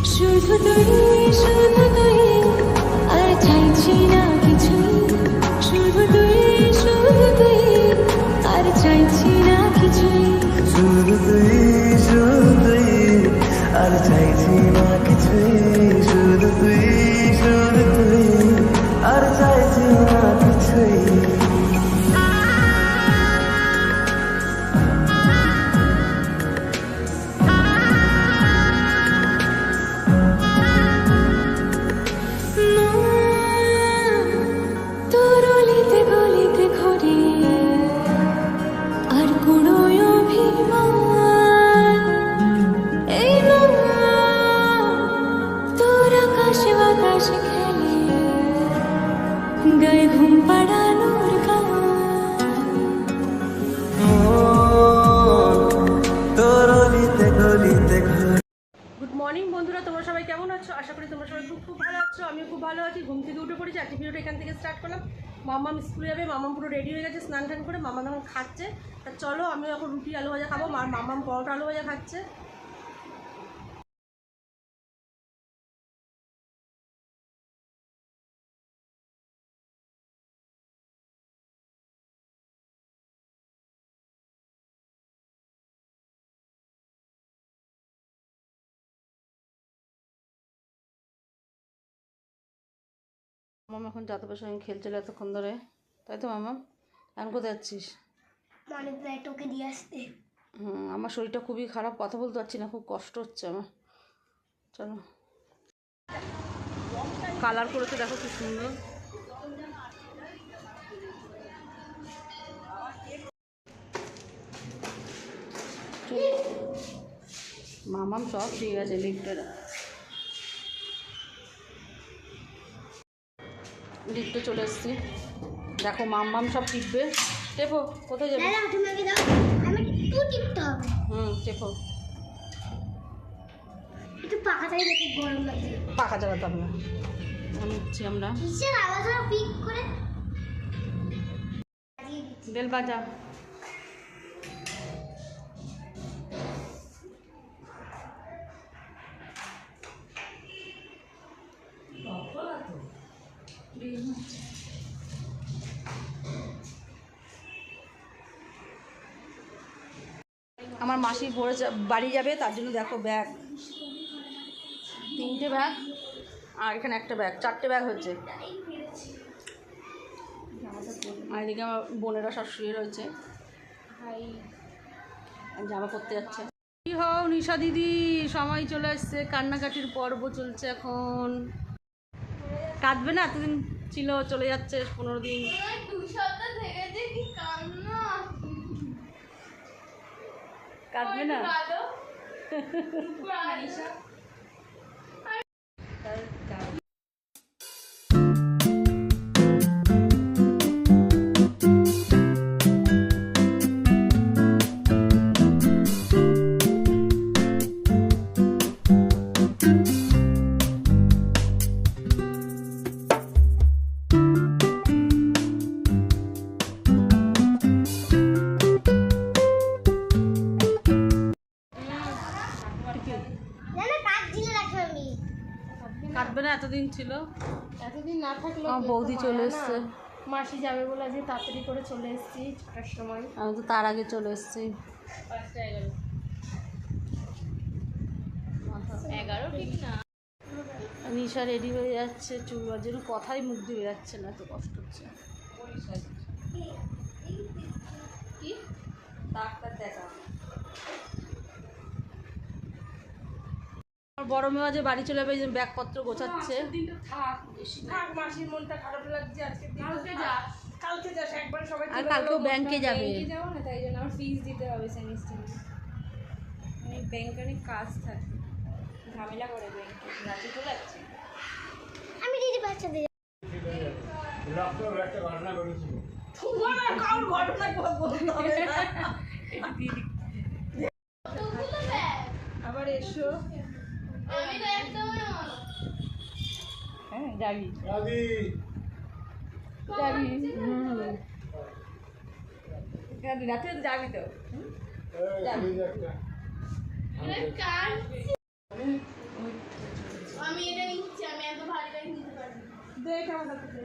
শুধু তুই, শুধু তুই, আর চাইছি না কিছুই। শুধু তুই, শুধু তুই, আর চাইছি না কিছুই। শুধু তুই, শুধু তুই, আর চাইছি না কিছুই। শুধু তুই, শুধু তুই, আর চাইছি না কিছুই। তোর অলিতে গলিতে ঘুরি, আর কুড়োয় অভিমান। এই মন তোর আকাশে বাতাসে খেলে, গায়ে ঘুম পাড়ানোর গান। তোর অলিতে গলিতে ঘুরি। গুড মর্নিং বন্ধুরা, তোমরা সবাই কেমন আছো? আশা করি তোমরা সবাই খুব ভালো আছো। আমিও খুব ভালো আছি। ঘুম থেকে উঠে পড়েছি। আজকে ভিডিওটা এখান থেকে স্টার্ট করলাম। মাম্মাম স্কুলে যাবে। মাম্মাম পুরো রেডি হয়ে গেছে স্নান টান করে। মাম্মাম এখন খাচ্ছে। তা চলো, আমিও এখন রুটি আলু ভাজা খাবো। আর মাম্মাম পরোটা আলু ভাজা খাচ্ছে। মাম্মাম এখন যাদবের সঙ্গে খেলছিল এতক্ষণ ধরে, তাই তো মাম্মাম? এখন কোথায় যাচ্ছিস? তোকে দিয়ে আসতে। আমার শরীরটা খুবই খারাপ, কথা বলতে পারছি না, খুব কষ্ট হচ্ছে আমার। চলো, কালার করেছে দেখো কি সুন্দর। মামাম সব ঠিক আছে, লিফটের লিফটে চলে এসেছি। দেখো মাম্মাম সব টিপবে। টেপো, কোথায় যাবে? তুমি আগে দাও, আমি একটু টিপতে হবে। টেপো। একটু পাখাটাই দেখে গরম লাগছে। পাখা চালাতে হবে না, নিচ্ছি আমরা। কিসের আওয়াজ হয় পিক করে? বেল বাজা। আমার মাসি ভোরে বাড়ি যাবে, তার জন্য দেখো ব্যাগ, 3টে ব্যাগ, আর এখানে একটা ব্যাগ, 4টে ব্যাগ হচ্ছে। আর এদিকে আমার বোনেরা সব শুয়ে রয়েছে, জামা পরতে যাচ্ছে। কি হও নিশা দিদি, সময় চলে আসছে, কান্নাকাটির পর্ব চলছে এখন। কাঁদবে না? এতদিন ছিল, চলে যাচ্ছে 15 দিন। কাঁদবে না? কাটবে না? এতদিন ছিল, এতদিন না থাকলে আমার বৌদি চলে এসছে। মাসি যাবে বলে আজকে তাড়াতাড়ি করে চলে এসেছি 6টার সময়। আমি তো তার আগে চলে এসেছি। 5:11 ঠিক না। নিশা রেডি হয়ে যাচ্ছে, চুল বাজে, কথাই মুখ দিয়ে যাচ্ছে না, এত কষ্ট হচ্ছে। ডাক্তার দেখা। বড় মেয়ে যে বাড়ি চলে যাবে, এই যে ব্যাগপত্র গোছাচ্ছে। মাসির মনটা খারাপ লাগছে আজকে। কালকে যাস একবার, সবাই আর কালকেও ব্যাংকে যাবে। যাবো না, তাই জন্য আমার ফিস দিতে হবে সেমিস্টারে। অনেক ব্যাংকে অনেক কাজ থাকে, ঝামেলা করে ব্যাংকে। রাতে চলে যাচ্ছে। আমি দিদি বাচ্চাদের একটা ঘটনা ঘটেছিল। তোমার কার ঘটনা বলতে হবে না। আবার এসো। হ্যাঁ যাবি দাদি যাবি রাতে যাবি তো? দেখ আমার হাতে দে।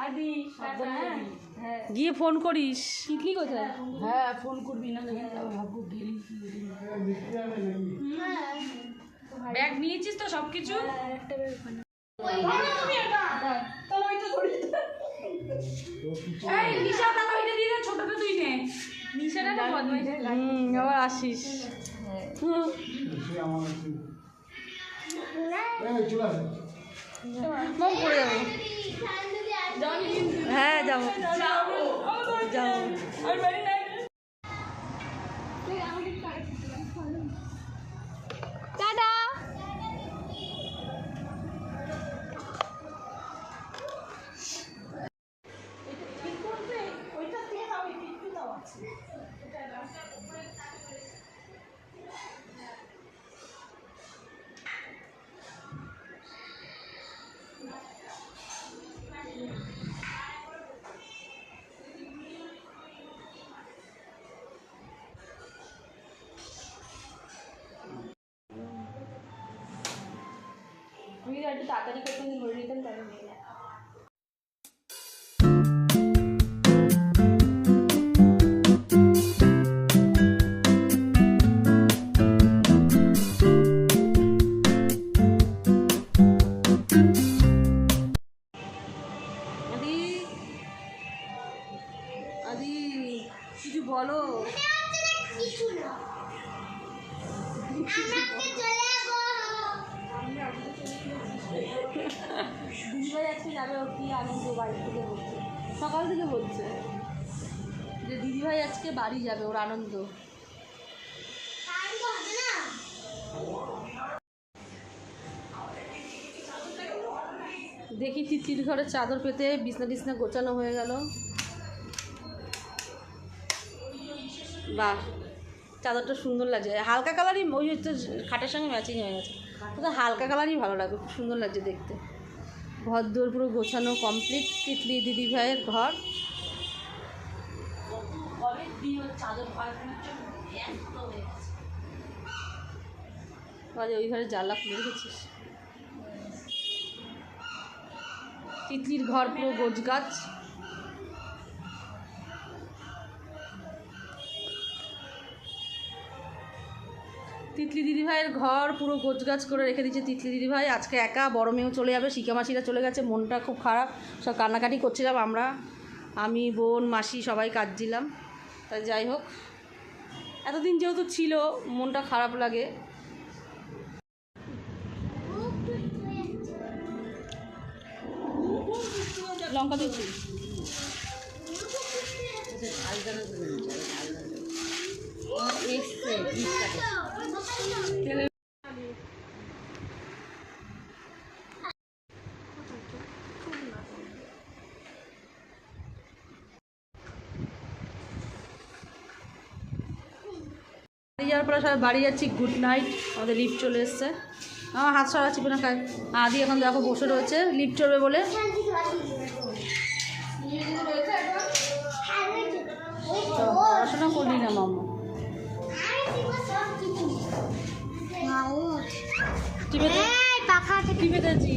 আদি হ্যাঁ গিয়ে ফোন করিস তিতলি কোথায়? হ্যাঁ ফোন করবি না দেখে যাবো ভাববো গেলি ব্যাগ নিয়েছিস তো সব কিছু একটা ব্যাগ ওখানে এই নিশা টাকা ওইটা দিয়ে দে ছোটটা তুই নে নিশাটা না বদমাইশ আবার আসিস মন পড়ে যাবো হ্যাঁ যাবো যাবো টাটা আমি একটু তাড়াতাড়ি করতে ধরে নিতাম তাহলে নিয়ে নেয় আদি আদি কিছু বলো দিদিভাই আজকে যাবে ওর কি আনন্দ বাড়ি থেকে বলছে সকাল থেকে বলছে যে দিদিভাই আজকে বাড়ি যাবে ওর আনন্দ দেখি তিতির ঘরের চাদর পেতে বিছনা টিছনা গোছানো হয়ে গেল বাহ চাদরটা সুন্দর লাগছে হালকা কালারই ওই তো খাটের সঙ্গে ম্যাচিং হয়ে গেছে তো হালকা কালারই ভালো লাগবে খুব সুন্দর লাগছে দেখতে ঘর দোর পুরো গোছানো কমপ্লিট তিতলি দিদি ভাইয়ের ঘর ওই ঘরে জানলা খুলে রেখেছিস তিতলির ঘর পুরো গোছ গাছ তিতলি দিদিভাইয়ের ঘর পুরো গোছগাছ করে রেখে দিয়েছে তিতলি দিদিভাই আজকে একা বড় মেয়েও চলে যাবে শিকা মাসিরা চলে গেছে মনটা খুব খারাপ সব কান্নাকাটি করছিলাম আমি বোন মাসি সবাই কাঁদছিলাম তাই যাই হোক এতদিন যেহেতু ছিল মনটা খারাপ লাগে লঙ্কা দিচ্ছি বাড়ি যাওয়ার পরে সবাই বাড়ি যাচ্ছি গুড নাইট আমাদের লিফট চলে এসছে আমার হাত সরাচ্ছি না খাই আদি এখন দেখো বসে রয়েছে লিফট চলবে বলে পড়াশোনা করলি না মাম্মা টিপে দিয়েছি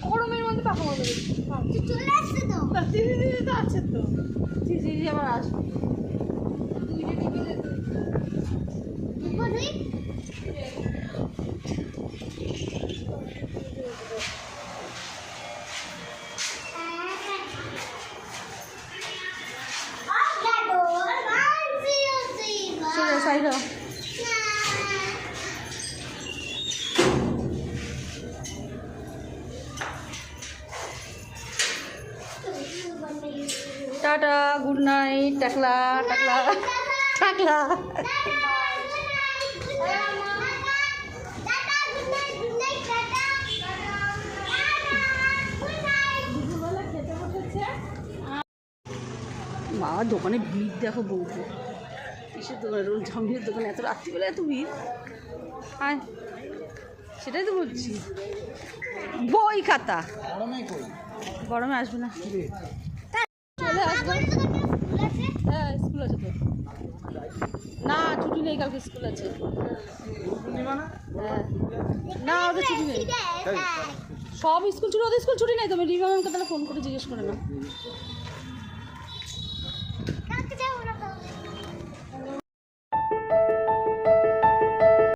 গরমের মধ্যে পাখা বন্ধ চলে আসছে তো আছে তো দিদি আবার আসবে সাইড টাটা গুড নাইট টাকলা টাকলা টাকলা বাবার দোকানে ভিড় দেখো বউকে, কিসের দোকানে, রোল চাউমিনের দোকানে এত রাত্রিবেলা এত ভিড়। হ্যাঁ সেটাই তো বলছি, বই খাতা গরমে আসবে না, চলে আসবে। হ্যাঁ স্কুল আছে তো, না ছুটি নেই, কালকে স্কুল আছে। হ্যাঁ না ওদের ছুটি নেই, সব স্কুল ছুটি, ওদের স্কুল ছুটি নেই। তুমি রিমা ম্যামকে তাহলে ফোন করে জিজ্ঞেস করে না।